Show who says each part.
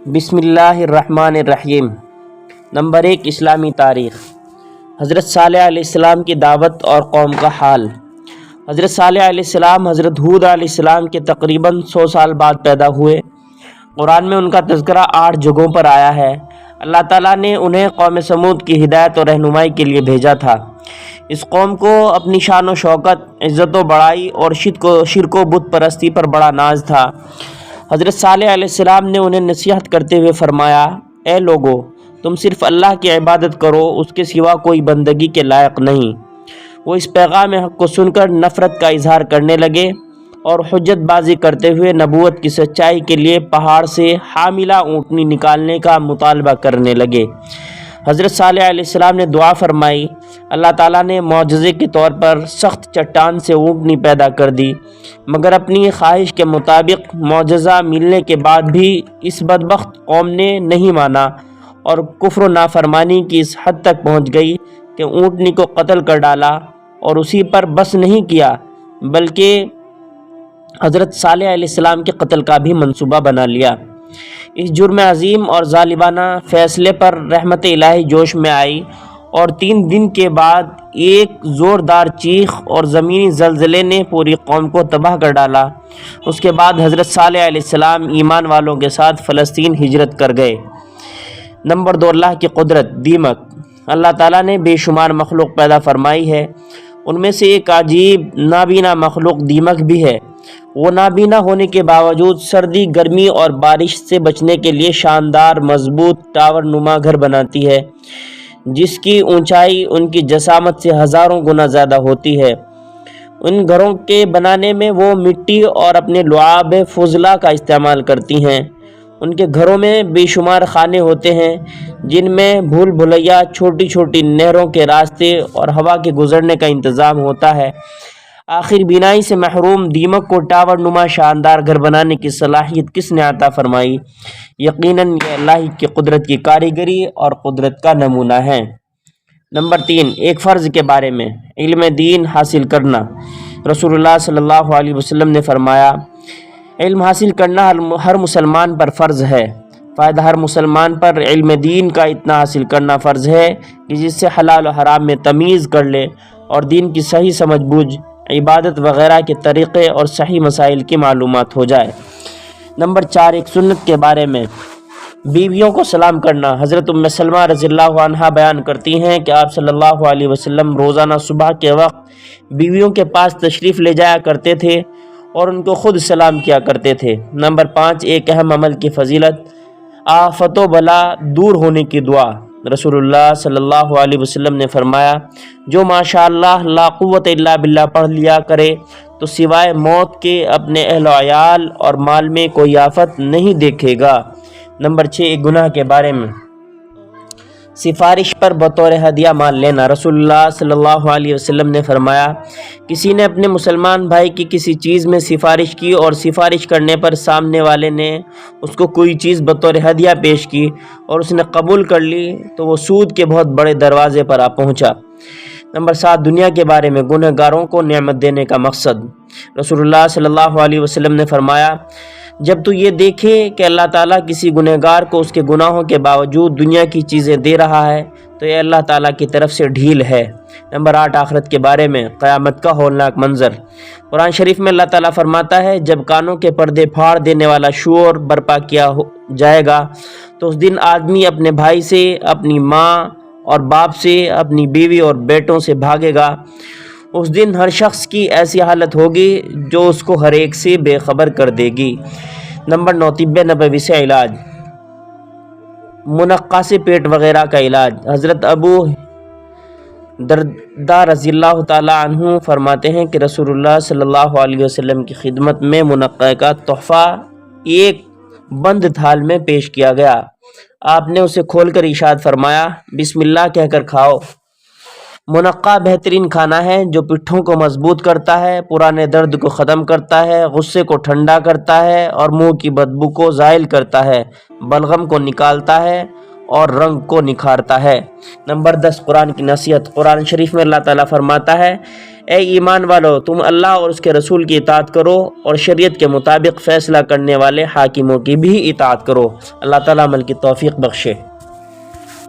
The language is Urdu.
Speaker 1: بسم اللہ الرحمن الرحیم۔ نمبر 1، اسلامی تاریخ۔ حضرت صالح علیہ السلام کی دعوت اور قوم کا حال۔ حضرت صالح علیہ السلام حضرت ہود علیہ السلام کے تقریباً 100 سال بعد پیدا ہوئے۔ قرآن میں ان کا تذکرہ 8 جگہوں پر آیا ہے۔ اللہ تعالیٰ نے انہیں قوم سمود کی ہدایت اور رہنمائی کے لیے بھیجا تھا۔ اس قوم کو اپنی شان و شوکت، عزت و بڑائی اور شرک و بت پرستی پر بڑا ناز تھا۔ حضرت صالح علیہ السلام نے انہیں نصیحت کرتے ہوئے فرمایا، اے لوگو، تم صرف اللہ کی عبادت کرو، اس کے سوا کوئی بندگی کے لائق نہیں۔ وہ اس پیغام حق کو سن کر نفرت کا اظہار کرنے لگے اور حجت بازی کرتے ہوئے نبوت کی سچائی کے لیے پہاڑ سے حاملہ اونٹنی نکالنے کا مطالبہ کرنے لگے۔ حضرت صالح علیہ السلام نے دعا فرمائی۔ اللہ تعالیٰ نے معجزے کے طور پر سخت چٹان سے اونٹنی پیدا کر دی، مگر اپنی خواہش کے مطابق معجزہ ملنے کے بعد بھی اس بدبخت قوم نے نہیں مانا اور کفر و نافرمانی کی اس حد تک پہنچ گئی کہ اونٹنی کو قتل کر ڈالا، اور اسی پر بس نہیں کیا بلکہ حضرت صالح علیہ السلام کے قتل کا بھی منصوبہ بنا لیا۔ اس جرم عظیم اور ظالمانہ فیصلے پر رحمت الہی جوش میں آئی اور 3 دن کے بعد ایک زوردار چیخ اور زمینی زلزلے نے پوری قوم کو تباہ کر ڈالا۔ اس کے بعد حضرت صالح علیہ السلام ایمان والوں کے ساتھ فلسطین ہجرت کر گئے۔ نمبر 2، اللہ کی قدرت۔ دیمک۔ اللہ تعالیٰ نے بے شمار مخلوق پیدا فرمائی ہے، ان میں سے ایک عجیب نابینا مخلوق دیمک بھی ہے۔ وہ نابینا ہونے کے باوجود سردی، گرمی اور بارش سے بچنے کے لیے شاندار، مضبوط ٹاور نما گھر بناتی ہے، جس کی اونچائی ان کی جسامت سے ہزاروں گنا زیادہ ہوتی ہے۔ ان گھروں کے بنانے میں وہ مٹی اور اپنے لعاب فضلہ کا استعمال کرتی ہیں۔ ان کے گھروں میں بے شمار خانے ہوتے ہیں، جن میں بھول بھلیا، چھوٹی چھوٹی نہروں کے راستے اور ہوا کے گزرنے کا انتظام ہوتا ہے۔ آخر بینائی سے محروم دیمک کو ٹاور نما شاندار گھر بنانے کی صلاحیت کس نے عطا فرمائی؟ یقیناً یہ اللہ کی قدرت کی کاریگری اور قدرت کا نمونہ ہے۔ نمبر 3، ایک فرض کے بارے میں۔ علم دین حاصل کرنا۔ رسول اللہ صلی اللہ علیہ وسلم نے فرمایا، علم حاصل کرنا ہر مسلمان پر فرض ہے۔ فائدہ: ہر مسلمان پر علم دین کا اتنا حاصل کرنا فرض ہے کہ جس سے حلال و حرام میں تمیز کر لے اور دین کی صحیح سمجھ بوجھ، عبادت وغیرہ کے طریقے اور صحیح مسائل کی معلومات ہو جائے۔ نمبر 4، ایک سنت کے بارے میں۔ بیویوں کو سلام کرنا۔ حضرت ام سلمہ رضی اللہ عنہا بیان کرتی ہیں کہ آپ صلی اللہ علیہ وسلم روزانہ صبح کے وقت بیویوں کے پاس تشریف لے جایا کرتے تھے اور ان کو خود سلام کیا کرتے تھے۔ نمبر 5، ایک اہم عمل کی فضیلت۔ آفت و بلا دور ہونے کی دعا۔ رسول اللہ صلی اللہ علیہ وسلم نے فرمایا، جو ماشاء اللہ لا قوت الا باللہ پڑھ لیا کرے تو سوائے موت کے اپنے اہل و عیال اور مال میں کوئی آفت نہیں دیکھے گا۔ نمبر 6، ایک گناہ کے بارے میں۔ سفارش پر بطور ہدیہ مال لینا۔ رسول اللہ صلی اللہ علیہ وسلم نے فرمایا، کسی نے اپنے مسلمان بھائی کی کسی چیز میں سفارش کی اور سفارش کرنے پر سامنے والے نے اس کو کوئی چیز بطور ہدیہ پیش کی اور اس نے قبول کر لی تو وہ سود کے بہت بڑے دروازے پر آ پہنچا۔ نمبر 7، دنیا کے بارے میں۔ گنہ گاروں کو نعمت دینے کا مقصد۔ رسول اللہ صلی اللہ علیہ وسلم نے فرمایا، جب تو یہ دیکھے کہ اللہ تعالیٰ کسی گنہ گار کو اس کے گناہوں کے باوجود دنیا کی چیزیں دے رہا ہے تو یہ اللہ تعالیٰ کی طرف سے ڈھیل ہے۔ نمبر 8، آخرت کے بارے میں۔ قیامت کا ہولناک منظر۔ قرآن شریف میں اللہ تعالیٰ فرماتا ہے، جب کانوں کے پردے پھاڑ دینے والا شور برپا کیا جائے گا تو اس دن آدمی اپنے بھائی سے، اپنی ماں اور باپ سے، اپنی بیوی اور بیٹوں سے بھاگے گا۔ اس دن ہر شخص کی ایسی حالت ہوگی جو اس کو ہر ایک سے بے خبر کر دے گی۔ نمبر 9، طب نبوی سے علاج۔ منقع سے پیٹ وغیرہ کا علاج۔ حضرت ابو درداء رضی اللہ تعالی عنہ فرماتے ہیں کہ رسول اللہ صلی اللہ علیہ وسلم کی خدمت میں منقع کا تحفہ ایک بند تھال میں پیش کیا گیا۔ آپ نے اسے کھول کر ارشاد فرمایا، بسم اللہ کہہ کر کھاؤ۔ منقع بہترین کھانا ہے جو پٹھوں کو مضبوط کرتا ہے، پرانے درد کو ختم کرتا ہے، غصے کو ٹھنڈا کرتا ہے اور منہ کی بدبو کو زائل کرتا ہے، بلغم کو نکالتا ہے اور رنگ کو نکھارتا ہے۔ نمبر 10، قرآن کی نصیحت۔ قرآن شریف میں اللہ تعالیٰ فرماتا ہے، اے ایمان والو، تم اللہ اور اس کے رسول کی اطاعت کرو اور شریعت کے مطابق فیصلہ کرنے والے حاکموں کی بھی اطاعت کرو۔ اللہ تعالیٰ عمل کی توفیق بخشے۔